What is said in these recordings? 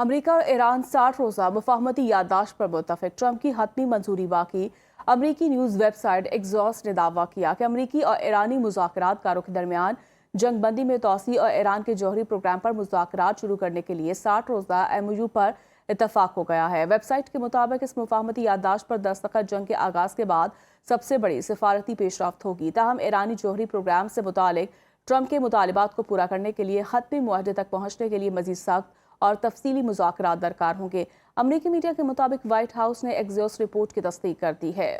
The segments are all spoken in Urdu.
امریکہ اور ایران 60 روزہ مفاہمتی یادداشت پر متفق، ٹرمپ کی حتمی منظوری باقی۔ امریکی نیوز ویب سائٹ ایکزوس نے دعویٰ کیا کہ امریکی اور ایرانی مذاکرات کاروں کے درمیان جنگ بندی میں توسیع اور ایران کے جوہری پروگرام پر مذاکرات شروع کرنے کے لیے 60 روزہ MOU پر اتفاق ہو گیا ہے۔ ویب سائٹ کے مطابق اس مفاہمتی یادداشت پر دستخط جنگ کے آغاز کے بعد سب سے بڑی سفارتی پیش رفت ہوگی، تاہم ایرانی جوہری پروگرام سے متعلق ٹرمپ کے مطالبات کو پورا کرنے کے لیے حتمی معاہدے تک پہنچنے کے لیے مزید سخت اور تفصیلی مذاکرات درکار ہوں گے۔ امریکی میڈیا کے مطابق وائٹ ہاؤس نے ایکزیوس رپورٹ کی تصدیق کر دی ہے۔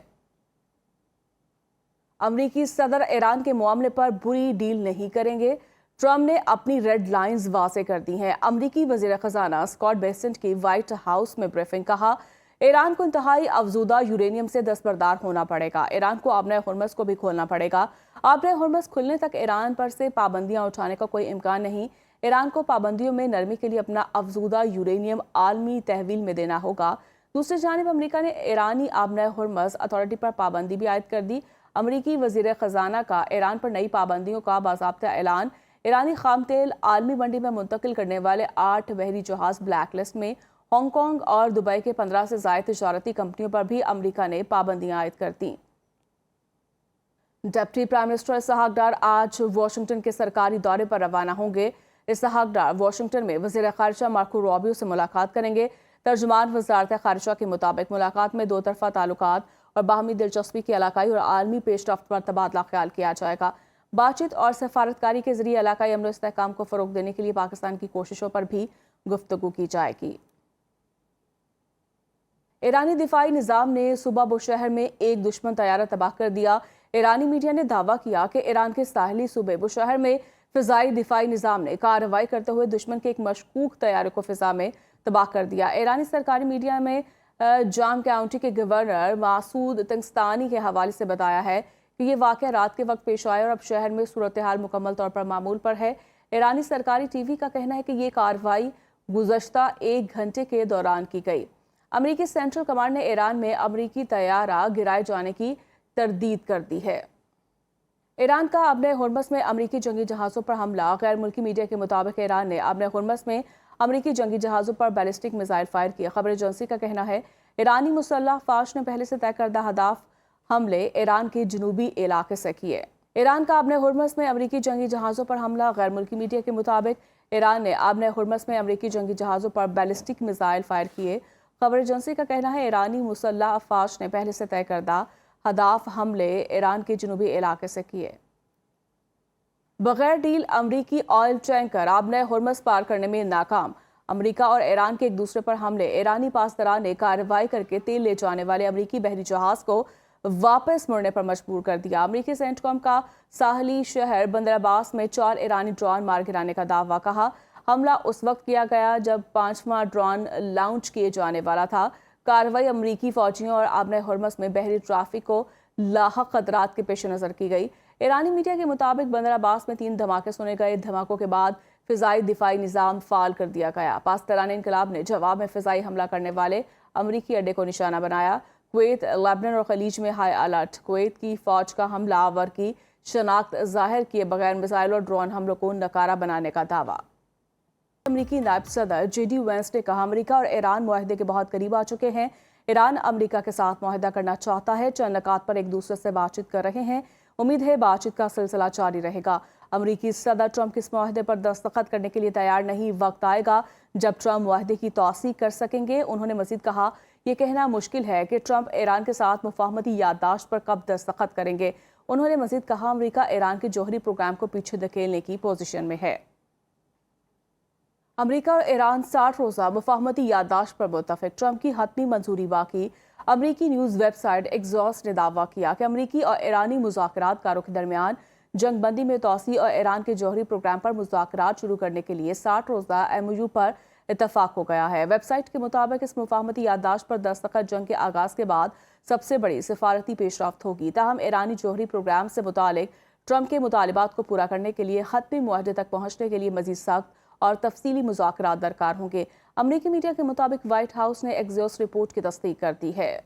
امریکی صدر ایران کے معاملے پر بری ڈیل نہیں کریں گے، ٹرمپ نے اپنی ریڈ لائنز واضح کر دی ہیں۔ امریکی وزیر خزانہ اسکاٹ بیسنٹ کی وائٹ ہاؤس میں بریفنگ، کہا ایران کو انتہائی افزودہ یورینیم سے دستبردار ہونا پڑے گا، ایران کو آبنۂ ہرمز کو بھی کھولنا پڑے گا۔ آبنۂ ہرمز کھلنے تک ایران پر سے پابندیاں اٹھانے کا کوئی امکان نہیں۔ ایران کو پابندیوں میں نرمی کے لیے اپنا افزودہ یورینیم عالمی تحویل میں دینا ہوگا۔ دوسری جانب امریکہ نے ایرانی آبنۂ ہرمز اتھارٹی پر پابندی بھی عائد کر دی۔ امریکی وزیر خزانہ کا ایران پر نئی پابندیوں کا باضابطہ اعلان۔ ایرانی خام تیل عالمی منڈی میں منتقل کرنے والے 8 بحری جہاز بلیک لسٹ میں، ہانگ کانگ اور دبئی کے 15 سے زائد تجارتی کمپنیوں پر بھی امریکہ نے پابندیاں عائد کر دیں۔ Deputy prime minister Ishaq Dar آج واشنگٹن کے سرکاری دورے پر روانہ ہوں گے۔ اسحاق ڈار واشنگٹن میں وزیر خارجہ مارکو روبیو سے ملاقات کریں گے۔ ترجمان وزارت خارجہ کے مطابق ملاقات میں دو طرفہ تعلقات اور باہمی دلچسپی کی علاقائی اور عالمی پیش رفت پر تبادلہ خیال کیا جائے گا۔ بات چیت اور سفارتکاری کے ذریعے علاقائی امن و استحکام کو فروغ دینے کے لیے پاکستان کی کوششوں پر بھی گفتگو کی جائے گی۔ ایرانی دفاعی نظام نے صوبہ بوشہر میں ایک دشمن طیارہ تباہ کر دیا۔ ایرانی میڈیا نے دعویٰ کیا کہ ایران کے ساحلی صوبے بوشہر میں فضائی دفاعی نظام نے کارروائی کرتے ہوئے دشمن کے ایک مشکوک طیارے کو فضا میں تباہ کر دیا۔ ایرانی سرکاری میڈیا میں جام کاؤنٹی کے گورنر مسعود تنگستانی کے حوالے سے بتایا ہے کہ یہ واقعہ رات کے وقت پیش آیا اور اب شہر میں صورتحال مکمل طور پر معمول پر ہے۔ ایرانی سرکاری ٹی وی کا کہنا ہے کہ یہ کارروائی گزشتہ 1 گھنٹے کے دوران کی گئی۔ امریکی سینٹرل کمانڈ نے ایران میں امریکی طیارہ گرائے جانے کی تردید کر دی ہے۔ ایران کا آبنۂ ہرمز میں امریکی جنگی جہازوں پر حملہ۔ غیر ملکی میڈیا کے مطابق ایران نے آبنۂ ہرمز میں امریکی جنگی جہازوں پر بیلسٹک میزائل فائر کیے۔ خبر ایجنسی کا کہنا ہے ایرانی مسلح افواج نے پہلے سے طے کردہ ہدف حملے ایران کے جنوبی علاقے سے کیے۔ ایران کا آبنۂ ہرمز میں امریکی جنگی جہازوں پر حملہ۔ غیر ملکی میڈیا کے مطابق ایران نے آبنۂ ہرمز میں امریکی جنگی جہازوں پر بیلسٹک میزائل فائر کیے۔ خبر ایجنسی کا کہنا ہے ایرانی مسلح افواج نے پہلے سے طے کردہ ہدف حملے ایران کے جنوبی علاقے سے کیے۔ بغیر ڈیل امریکی آئل ٹینکر آبنۂ ہرمز پار کرنے میں ناکام۔ امریکہ اور ایران کے ایک دوسرے پر حملے۔ ایرانی پاسداران نے کارروائی کر کے تیل لے جانے والے امریکی بحری جہاز کو واپس مڑنے پر مجبور کر دیا۔ امریکی سینٹ کام کا ساحلی شہر بندر عباس میں 4 ایرانی ڈرون مار گرانے کا دعویٰ، کہا حملہ اس وقت کیا گیا جب 5واں ڈرون لانچ کیے جانے والا تھا۔ کارروائی امریکی فوجیوں اور آبنۂ ہرمز میں بحری ٹریفک کو لاحق خطرات کے پیش نظر کی گئی۔ ایرانی میڈیا کے مطابق بندر عباس میں 3 دھماکے سنے گئے۔ دھماکوں کے بعد فضائی دفاعی نظام فعال کر دیا گیا۔ پاسداران انقلاب نے جواب میں فضائی حملہ کرنے والے امریکی اڈے کو نشانہ بنایا۔ کویت، لبنان اور خلیج میں ہائی الرٹ۔ کویت کی فوج کا حملہ آور کی شناخت ظاہر کیے بغیر میزائل اور ڈرون حملوں کو ناکارہ بنانے کا دعویٰ۔ امریکی نائب صدر JD وینس نے کہا امریکہ اور ایران معاہدے کے بہت قریب آ چکے ہیں۔ ایران امریکہ کے ساتھ معاہدہ کرنا چاہتا ہے، چند نکات پر ایک دوسرے سے بات چیت کر رہے ہیں۔ امید ہے بات چیت کا سلسلہ جاری رہے گا۔ امریکی صدر ٹرمپ اس معاہدے پر دستخط کرنے کے لیے تیار نہیں، وقت آئے گا جب ٹرمپ معاہدے کی توثیق کر سکیں گے۔ انہوں نے مزید کہا یہ کہنا مشکل ہے کہ ٹرمپ ایران کے ساتھ مفاہمتی یادداشت پر کب دستخط کریں گے۔ انہوں نے مزید کہا امریکہ ایران کے جوہری پروگرام کو پیچھے دھکیلنے کی پوزیشن میں ہے۔ امریکہ اور ایران 60 روزہ مفاہمتی یادداشت پر متفق، ٹرمپ کی حتمی منظوری باقی۔ امریکی نیوز ویب سائٹ ایکزوس نے دعویٰ کیا کہ امریکی اور ایرانی مذاکرات کاروں کے درمیان جنگ بندی میں توسیع اور ایران کے جوہری پروگرام پر مذاکرات شروع کرنے کے لیے 60 روزہ MOU پر اتفاق ہو گیا ہے۔ ویب سائٹ کے مطابق اس مفاہمتی یادداشت پر دستخط جنگ کے آغاز کے بعد سب سے بڑی سفارتی پیش رفت ہوگی، تاہم ایرانی جوہری پروگرام سے متعلق ٹرمپ کے مطالبات کو پورا کرنے کے لیے حتمی معاہدے تک پہنچنے کے لیے مزید سخت اور تفصیلی مذاکرات درکار ہوں گے۔ امریکی میڈیا کے مطابق وائٹ ہاؤس نے ایکزیوس رپورٹ کی تصدیق کر دی ہے۔